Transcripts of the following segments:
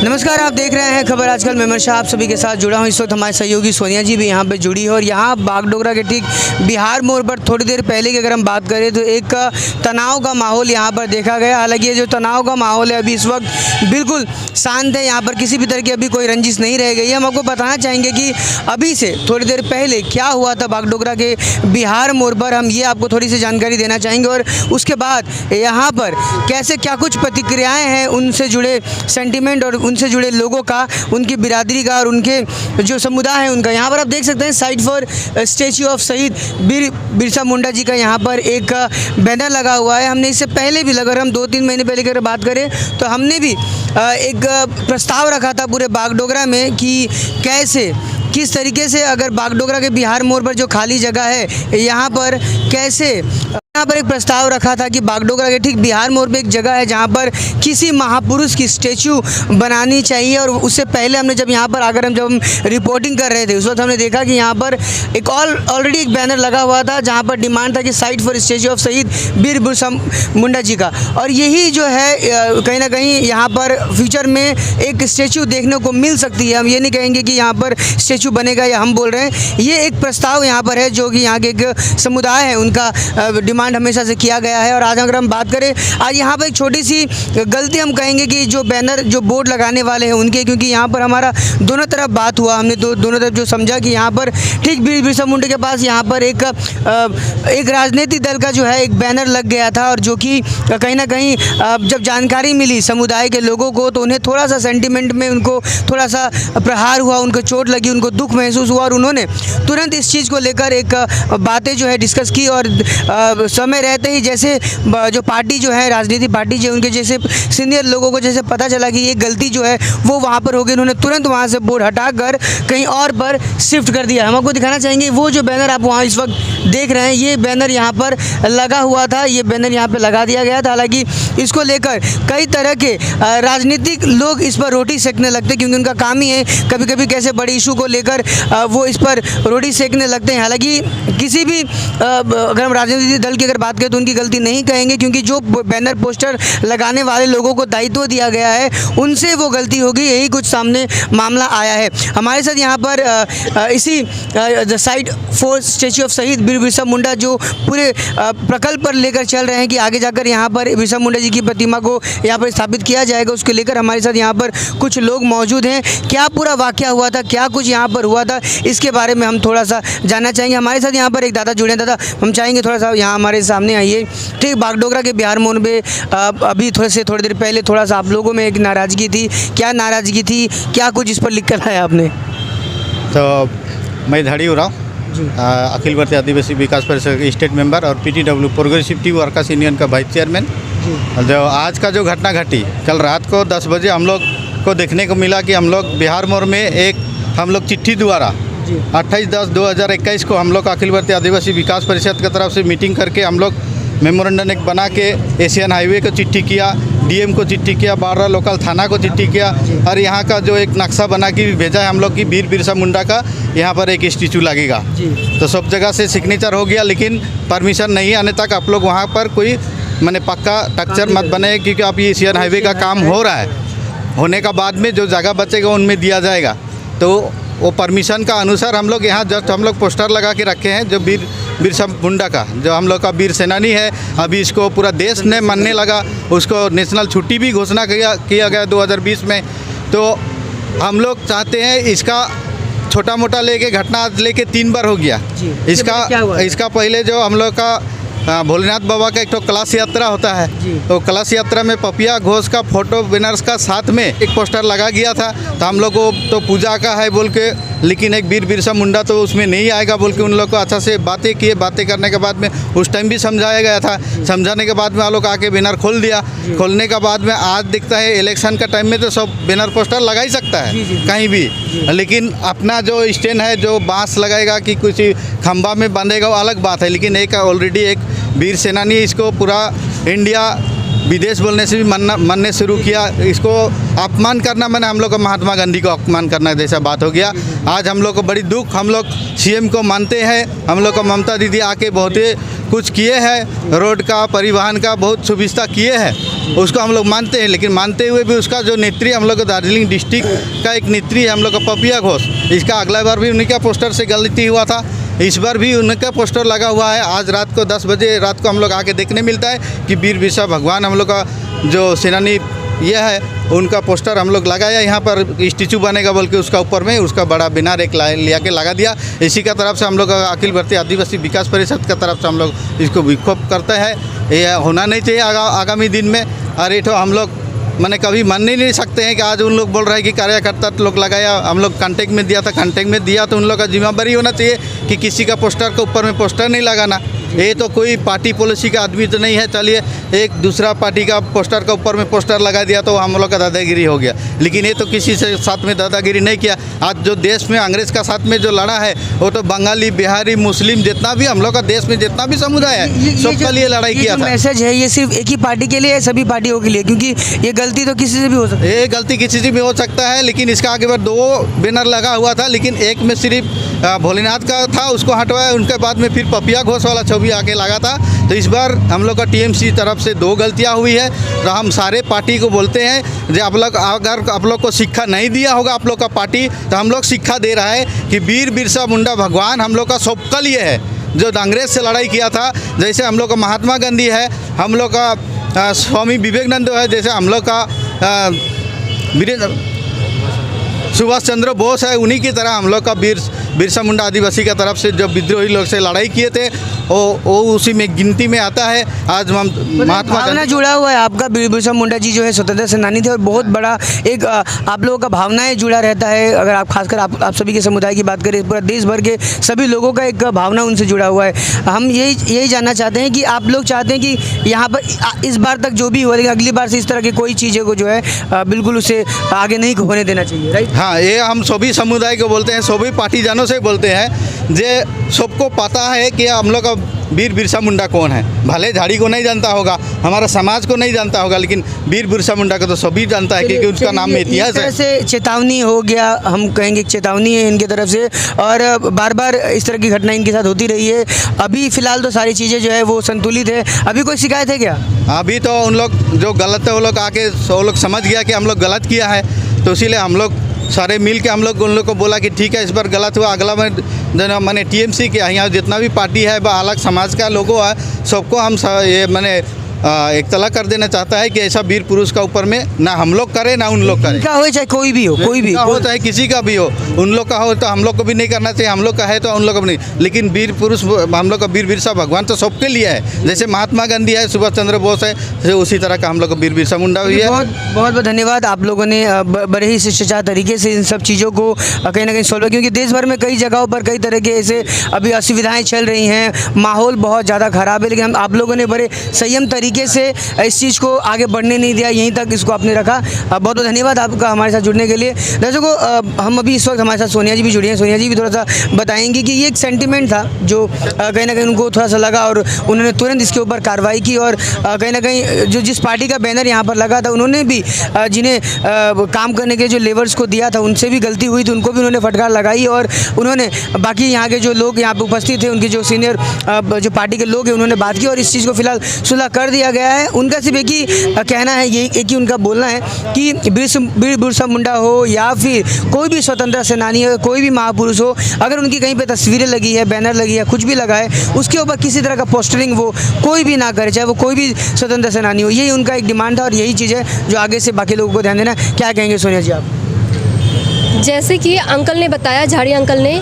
नमस्कार, आप देख रहे हैं खबर आजकल। मैं शाह आप सभी के साथ जुड़ा हूं। इस वक्त हमारे सहयोगी सोनिया जी भी यहाँ पे जुड़ी है और यहाँ बागडोगरा के ठीक बिहार मोड़ पर थोड़ी देर पहले की अगर हम बात करें तो एक तनाव का माहौल यहाँ पर देखा गया। हालांकि ये जो तनाव का माहौल है अभी इस वक्त बिल्कुल शांत है, यहाँ पर किसी भी तरह की अभी कोई रंजिश नहीं रह गई है। हम आपको बताना चाहेंगे कि अभी से थोड़ी देर पहले क्या हुआ था बागडोगरा के बिहार मोड़ पर, हम ये आपको थोड़ी सी जानकारी देना चाहेंगे और उसके बाद यहाँ पर कैसे क्या कुछ प्रतिक्रियाएँ हैं उनसे जुड़े सेंटिमेंट और उनसे जुड़े लोगों का, उनकी बिरादरी का और उनके जो समुदाय है उनका। यहाँ पर आप देख सकते हैं साइड फॉर स्टैच्यू ऑफ शहीद बिरसा मुंडा जी का यहाँ पर एक बैनर लगा हुआ है। हमने इससे पहले भी, अगर हम 2-3 महीने पहले की अगर बात करें तो हमने भी एक प्रस्ताव रखा था पूरे बागडोगरा में कि कैसे किस तरीके से अगर बागडोगरा के बिहार मोड़ पर जो खाली जगह है यहाँ पर कैसे, यहाँ पर एक प्रस्ताव रखा था कि बागडोगरा के ठीक बिहार मोड़ पे एक जगह है जहाँ पर किसी महापुरुष की स्टैचू बनानी चाहिए। और उससे पहले हमने जब यहाँ पर आकर जब हम रिपोर्टिंग कर रहे थे उस वक्त हमने देखा कि यहाँ पर एक ऑलरेडी एक बैनर लगा हुआ था जहाँ पर डिमांड था कि साइट फॉर स्टैचू ऑफ शहीद बिरसा मुंडा जी का। और यही जो है कहीं ना कहीं यहाँ पर फ्यूचर में एक स्टैचू देखने को मिल सकती है। हम ये नहीं कहेंगे कि यहाँ पर स्टैचू बनेगा या हम बोल रहे हैं, ये एक प्रस्ताव यहाँ पर है जो कि यहाँ के एक समुदाय है उनका डिमांड हमेशा से किया गया है। और आज अगर हम बात करें, आज यहाँ पर एक छोटी सी गलती हम कहेंगे कि जो बैनर जो बोर्ड लगाने वाले हैं उनके, क्योंकि यहाँ पर हमारा दोनों तरफ बात हुआ, हमने दोनों तरफ जो समझा कि यहाँ पर ठीक बिरसा मुंडा के पास यहाँ पर एक राजनीतिक दल का जो है एक बैनर लग गया था और जो कि कहीं ना कहीं जब जानकारी मिली समुदाय के लोगों को तो उन्हें थोड़ा सा सेंटिमेंट में उनको थोड़ा सा प्रहार हुआ, उनको चोट लगी, उनको दुख महसूस हुआ और उन्होंने तुरंत इस चीज़ को लेकर एक बातें जो है डिस्कस की। और समय रहते ही जैसे जो पार्टी जो है राजनीतिक पार्टी जो उनके जैसे सीनियर लोगों को जैसे पता चला कि ये गलती जो है वो वहाँ पर हो गई, उन्होंने तुरंत वहाँ से बोर्ड हटाकर कहीं और पर शिफ्ट कर दिया। हम आपको दिखाना चाहेंगे वो जो बैनर आप वहाँ इस वक्त देख रहे हैं, ये बैनर यहाँ पर लगा हुआ था, ये बैनर यहाँ पर लगा दिया गया था। हालांकि इसको लेकर कई तरह के राजनीतिक लोग इस पर रोटी सेकने लगते क्योंकि उनका काम ही है कभी कभी कैसे बड़े इशू को लेकर वो इस पर रोटी सेकने लगते हैं। हालांकि किसी भी अगर हम राजनीतिक दल की अगर बात करें तो उनकी गलती नहीं कहेंगे क्योंकि जो बैनर पोस्टर लगाने वाले लोगों को दायित्व दिया गया है उनसे वो गलती होगी, यही कुछ सामने मामला आया है। हमारे साथ यहाँ पर इसी साइड फॉर स्टैच्यू ऑफ शहीद बिरसा मुंडा जो पूरे प्रकल्प पर लेकर चल रहे हैं कि आगे जाकर यहाँ पर बिरसा मुंडा जी की प्रतिमा को यहाँ पर स्थापित किया जाएगा, उसको लेकर हमारे साथ यहाँ पर कुछ लोग मौजूद हैं। क्या पूरा वाकया हुआ था, क्या कुछ यहाँ पर हुआ था, इसके बारे में हम थोड़ा सा जानना चाहेंगे। हमारे साथ यहाँ पर एक दादा जुड़े। दादा, हम चाहेंगे थोड़ा सा यहाँ हमारे सामने आइए। ठीक बागडोगरा के बिहार मोड़ में अभी थोड़ी देर पहले थोड़ा सा आप लोगों में एक नाराज़गी थी, क्या नाराज़गी थी, क्या कुछ इस पर लिख कर आया आपने? तो मैं धड़ी उराव अखिल भारतीय आदिवासी विकास परिषद के स्टेट मेंबर और PTW प्रोग्रेसिव वर्कर्स यूनियन का वाइस चेयरमैन। जो आज का जो घटना घटी, कल रात को 10 बजे हम लोग को देखने को मिला कि हम लोग बिहार मोड़ में एक हम लोग चिट्ठी द्वारा 28/10/2021 को हम लोग अखिल भारतीय आदिवासी विकास परिषद की तरफ से मीटिंग करके हम लोग मेमोरेंडम एक बना के एशियन हाईवे को चिट्ठी किया, DM को चिट्ठी किया, बारह लोकल थाना को चिट्ठी किया और यहाँ का जो एक नक्शा बना के भेजा है हम लोग की बिरसा मुंडा का यहाँ पर एक स्टैचू लगेगा। तो सब जगह से सिग्नेचर हो गया लेकिन परमिशन नहीं आने तक आप लोग वहाँ पर कोई मैंने पक्का स्ट्रक्चर मत बने क्योंकि अब ये एशियन हाईवे का काम हो रहा है, होने का बाद में जो जगह बचेगा उनमें दिया जाएगा। तो वो परमिशन का अनुसार हम लोग यहाँ जस्ट हम लोग पोस्टर लगा के रखे हैं जो बिरसा मुंडा का जो हम लोग का वीर सेनानी है। अभी इसको पूरा देश ने मानने लगा, उसको नेशनल छुट्टी भी घोषणा किया गया 2020 में। तो हम लोग चाहते हैं इसका छोटा मोटा लेके घटना लेके 3 बार हो गया। इसका पहले जो हम लोग का भोलेनाथ बाबा का एक तो कलश यात्रा होता है, तो कलश यात्रा में पपिया घोष का फोटो बैनर्स का साथ में एक पोस्टर लगा गया था। तो हम लोग को तो पूजा का है बोल के, लेकिन एक बिरसा मुंडा तो उसमें नहीं आएगा बोल के उन लोग को अच्छा से बातें किए। बातें करने के बाद में उस टाइम भी समझाया गया था, समझाने के बाद में हम लोग आके बैनर खोल दिया। खोलने के बाद में आज दिखता है इलेक्शन का टाइम में तो सब बैनर पोस्टर लगा ही सकता है कहीं भी, लेकिन अपना जो स्टैंड है जो बांस लगाएगा कि कुछ खंबा में बांधेगा वो अलग बात है। लेकिन एक ऑलरेडी एक वीर सेनानी इसको पूरा इंडिया विदेश बोलने से भी मानने शुरू किया। इसको अपमान करना मैंने हम लोग को महात्मा गांधी को अपमान करना जैसा बात हो गया। आज हम लोग को बड़ी दुख, हम लोग CM को मानते हैं, हम लोग को ममता दीदी आके बहुत ही कुछ किए हैं, रोड का, परिवहन का बहुत सुविधा किए हैं, उसको हम लोग मानते हैं। लेकिन मानते हुए भी उसका जो नेत्री हम लोग दार्जिलिंग डिस्ट्रिक्ट का एक नेत्री है हम लोग का पपिया घोष, इसका अगला बार भी उन्हीं का पोस्टर से गलती हुआ था, इस बार भी उनका पोस्टर लगा हुआ है। आज रात को 10 बजे रात को हम लोग आके देखने मिलता है कि वीर बिरसा भगवान हम लोग का जो सेनानी ये है उनका पोस्टर हम लोग लगाया, यहाँ पर स्टैचू बनेगा बोल के उसका ऊपर में उसका बड़ा बिनार एक लिया के लगा दिया। इसी का तरफ से हम लोग अखिल भारतीय आदिवासी विकास परिषद का तरफ से हम लोग इसको विक्षोभ करते हैं। ये होना नहीं चाहिए आगामी दिन में। और ये तो हम लोग मैंने कभी मान ही नहीं सकते हैं कि आज उन लोग बोल रहे हैं कि कार्यकर्ता लोग लगाया, हम लोग कांटेक्ट में दिया था, कांटेक्ट में दिया तो उन लोग का जिम्मेदारी होना चाहिए कि किसी का पोस्टर के ऊपर में पोस्टर नहीं लगाना। ये तो कोई पार्टी पॉलिसी का आदमी तो नहीं है, चलिए एक दूसरा पार्टी का पोस्टर के ऊपर में पोस्टर लगा दिया तो हम लोग का दादागिरी हो गया। लेकिन ये तो किसी से साथ में दादागिरी नहीं किया। आज जो देश में अंग्रेज़ का साथ में जो लड़ा है वो तो बंगाली, बिहारी, मुस्लिम जितना भी हम लोग का देश में जितना भी समुदाय है सबके लिए लड़ाई किया था। मैसेज है ये सिर्फ एक ही पार्टी के लिए है, सभी पार्टियों के लिए, क्योंकि ये गलती तो किसी से भी हो सकती है। ये गलती किसी से भी हो सकता है, लेकिन इसका आगे बार 2 बैनर लगा हुआ था, लेकिन एक में सिर्फ भोलेनाथ का था, उसको हटवाया। उनके बाद में फिर पपिया घोष वाला छवि आके लगा था। तो इस बार हम लोग का टीएमसी तरफ से 2 गलतियां हुई है। तो हम सारे पार्टी को बोलते हैं जो आप लोग अगर आप लोग को शिक्षा नहीं दिया होगा आप लोग का पार्टी, तो हम लोग शिक्षा दे रहा है कि वीर बिरसा मुंडा भगवान हम लोग का सबका लिए है। जो अंग्रेज से लड़ाई किया था, जैसे हम लोग का महात्मा गांधी है, हम लोग का स्वामी विवेकानंद है, जैसे हम लोग का सुभाष चंद्र बोस है, उन्हीं की तरह हम लोग का बिरसा मुंडा आदिवासी का तरफ से जो विद्रोही लोग से लड़ाई किए थे वो उसी में गिनती में आता है। आज हम महात्मा भावना जुड़ा हुआ है आपका। बिरसा मुंडा जी जो है स्वतंत्रता सेनानी थे और बहुत बड़ा एक आप लोगों का भावनाएं जुड़ा रहता है। अगर आप खासकर आप सभी के समुदाय की बात करें, पूरा देश भर के सभी लोगों का एक भावना उनसे जुड़ा हुआ है। हम यही जानना चाहते हैं कि आप लोग चाहते हैं कि यहाँ पर इस बार तक जो भी हो, लेकिन अगली बार से इस तरह की कोई चीज़ें को जो है बिल्कुल उसे आगे नहीं होने देना चाहिए, राइट? हाँ, ये हम सभी समुदाय को बोलते हैं, सभी पार्टी जानों से बोलते हैं। जे सबको पता है कि हम लोग का वीर बिरसा मुंडा कौन है। भले झाड़ी को नहीं जानता होगा, हमारा समाज को नहीं जानता होगा, लेकिन वीर बिरसा मुंडा को तो सभी जानता है क्योंकि उसका नाम में इतिहास है। से चेतावनी हो गया, हम कहेंगे चेतावनी है इनकी तरफ से, और बार बार इस तरह की घटना इनके साथ होती रही है। अभी फ़िलहाल तो सारी चीज़ें जो है वो संतुलित है। अभी कोई शिकायत है क्या? अभी तो उन लोग जो गलत है वो लोग आके वो लोग समझ गया कि हम लोग गलत किया है, तो इसीलिए हम लोग सारे मिल के हम लोग उन लोग को बोला कि ठीक है इस बार गलत हुआ, अगला में मैंने टीएमसी के यहाँ जितना भी पार्टी है व अलग समाज का लोगों है सबको हम ये मैंने एक तला कर देना चाहता है कि ऐसा वीर पुरुष का ऊपर में ना हम लोग करें ना उन लोग करें। क्या हो, चाहे कोई भी हो, कोई भी हो, चाहे किसी का भी हो, उन लोग का हो तो हम लोग को भी नहीं करना चाहिए, हम लोग का है तो उन लोग को भी नहीं। लेकिन वीर पुरुष हम लोग का वीर बिरसा भगवान तो सबके लिए है, जैसे महात्मा गांधी है, सुभाष चंद्र बोस है, उसी तरह का हम लोग का वीर बिरसा मुंडा हुई है। बहुत बहुत धन्यवाद। आप लोगों ने बड़े ही शिष्टाचार तरीके से इन सब चीज़ों को कहीं ना कहीं सॉल्व, क्योंकि देश भर में कई जगहों पर कई तरह के ऐसे अभी असुविधाएँ चल रही हैं, माहौल बहुत ज़्यादा ख़राब है, लेकिन आप लोगों ने बड़े संयम तरीके से इस चीज़ को आगे बढ़ने नहीं दिया, यहीं तक इसको आपने रखा। बहुत बहुत धन्यवाद आपका हमारे साथ जुड़ने के लिए। दर्शकों, हम अभी इस वक्त हमारे साथ सोनिया जी भी जुड़ी हैं। सोनिया जी भी थोड़ा सा बताएंगी कि ये एक सेंटिमेंट था जो कहीं ना कहीं उनको थोड़ा सा लगा और उन्होंने तुरंत इसके ऊपर कार्रवाई की, और कहीं ना कहीं जो जिस पार्टी का बैनर यहाँ पर लगा था उन्होंने भी जिन्हें काम करने के जो लेबर्स को दिया था उनसे भी गलती हुई थी, उनको भी उन्होंने फटकार लगाई, और उन्होंने बाकी यहाँ के जो लोग यहाँ पर उपस्थित थे उनके जो सीनियर जो पार्टी के लोग हैं उन्होंने बात की और इस चीज़ को फिलहाल सुलह कर दिया गया है। उनका सिर्फ एक ही कहना है, यही एक ही उनका बोलना है कि वीर बिरसा मुंडा हो या फिर कोई भी स्वतंत्रता सेनानी हो, कोई भी महापुरुष हो, अगर उनकी कहीं पे तस्वीरें लगी है, बैनर लगी है, कुछ भी लगा है, उसके ऊपर किसी तरह का पोस्टरिंग वो कोई भी ना करे, चाहे वो कोई भी स्वतंत्रता सेनानी हो। यही उनका एक डिमांड था और यही चीज़ है जो आगे से बाकी लोगों को ध्यान देना। क्या कहेंगे सोनिया जी आप? जैसे कि अंकल ने बताया, झाड़ी अंकल ने,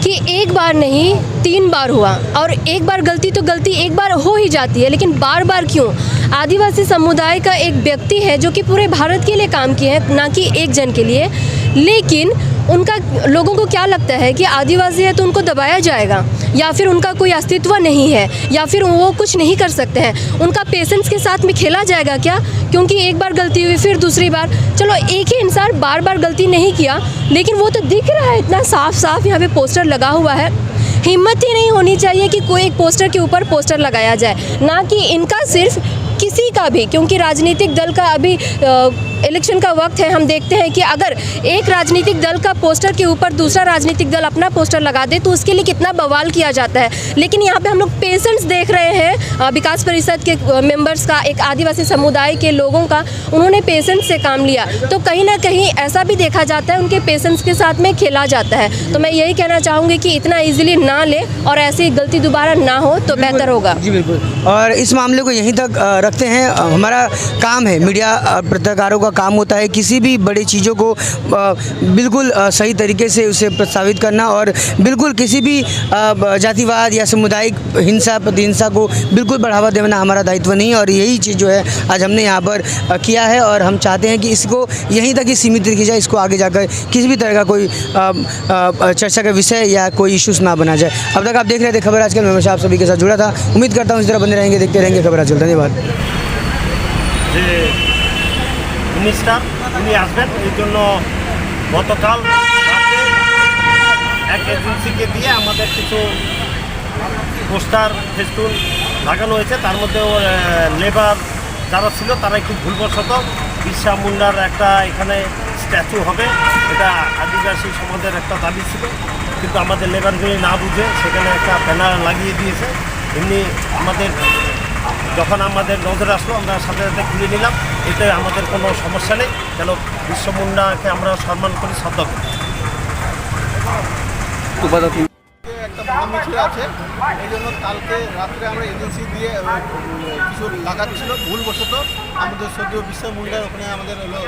कि एक बार नहीं 3 बार हुआ, और एक बार गलती तो गलती एक बार हो ही जाती है, लेकिन बार बार क्यों? आदिवासी समुदाय का एक व्यक्ति है जो कि पूरे भारत के लिए काम किए हैं, ना कि एक जन के लिए, लेकिन उनका लोगों को क्या लगता है कि आदिवासी है तो उनको दबाया जाएगा, या फिर उनका कोई अस्तित्व नहीं है, या फिर वो कुछ नहीं कर सकते हैं। उनका पेशेंस के साथ में खेला जाएगा क्या? क्योंकि एक बार गलती हुई, फिर दूसरी बार, चलो एक ही इंसान बार बार गलती नहीं किया, लेकिन वो तो दिख रहा है, इतना साफ साफ यहाँ पे पोस्टर लगा हुआ है। हिम्मत ही नहीं होनी चाहिए कि कोई एक पोस्टर के ऊपर पोस्टर लगाया जाए, ना कि इनका सिर्फ किसी का भी, क्योंकि राजनीतिक दल का अभी इलेक्शन का वक्त है, हम देखते हैं कि अगर एक राजनीतिक दल का पोस्टर के ऊपर दूसरा राजनीतिक दल अपना पोस्टर लगा दे तो उसके लिए कितना बवाल किया जाता है। लेकिन यहाँ पे हम लोग पेशेंस देख रहे हैं विकास परिषद के मेंबर्स का, एक आदिवासी समुदाय के लोगों का, उन्होंने पेशेंस से काम लिया। तो कहीं ना कहीं ऐसा भी देखा जाता है उनके पेशेंस के साथ में खेला जाता है। तो मैं यही कहना चाहूँगी कि इतना ईजिली ना ले और ऐसी गलती दोबारा ना हो तो बेहतर होगा। जी बिल्कुल, और इस मामले को यहीं तक रखते हैं। हमारा काम है, मीडिया पत्रकारों का काम होता है किसी भी बड़ी चीज़ों को बिल्कुल सही तरीके से उसे प्रस्तावित करना और बिल्कुल किसी भी जातिवाद या सामुदायिक हिंसा प्रतिहिंसा को बिल्कुल बढ़ावा देना हमारा दायित्व नहीं है। और यही चीज़ जो है आज हमने यहाँ पर किया है और हम चाहते हैं कि इसको यहीं तक ही सीमित रखी जाए, इसको आगे जाकर किसी भी तरह का कोई चर्चा का विषय या कोई इश्यूज ना बना जाए। अब तक आप देख रहे थे खबर आजकल, मैं हमेशा आप सभी के साथ जुड़ा था। उम्मीद करता हूँ इस तरह बने रहेंगे, देखते रहेंगे खबर आजकल। धन्यवाद। যে মিনিস্টার উনি আসবেন এই জন্য গতকাল রাতে এক এজেন্সিকে দিয়ে আমাদের কিছু পোস্টার ফেস্টুন লাগানো হয়েছে। তার মধ্যে লেবার যারা ছিল তারা একটু ভুলবশত বিরসা মুন্ডার একটা এখানে স্ট্যাচু হবে, এটা আদিবাসী সমাজের একটা দাবি ছিল, কিন্তু আমাদের লেবারগুলি না বুঝে সেখানে একটা ব্যানার লাগিয়ে দিয়েছে। এমনি আমাদের যখন আমাদের নজরে আসলো আমরা সাথে সাথে খুলে নিলাম, এতে আমাদের কোনো সমস্যা নেই। কেন বিরসা মুন্ডাকে আমরা সম্মান করি, শ্রদ্ধা করি। একটা মহামিছিল আছে, এই জন্য কালকে রাত্রে আমরা এজেন্সি দিয়ে কিছু লাগাচ্ছিল ভুলবশত। আমাদের সদ্য বিরসা মুন্ডার ওখানে আমাদের হলো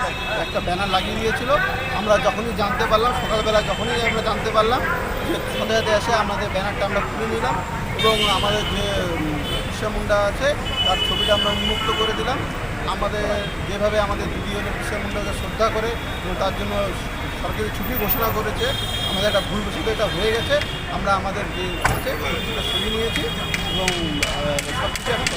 একটা ব্যানার লাগিয়ে দিয়েছিল। আমরা যখনই জানতে পারলাম, সকালবেলা যখনই আমরা জানতে পারলাম যে সাথে সাথে এসে আমাদের ব্যানারটা আমরা খুলে নিলাম এবং আমাদের যে বিরসা মুন্ডা আছে তার ছবিটা আমরা উন্মুক্ত করে দিলাম। আমাদের যেভাবে আমাদের দিদি হলো বিরসা মুন্ডাকে শ্রদ্ধা করে এবং তার জন্য সরকারি ছুটি ঘোষণা করেছে, আমাদের একটা ভুলবশত এটা হয়ে গেছে। আমরা আমাদের যে আছে সেটা সরিয়ে নিয়েছি এবং সব কিছু এখন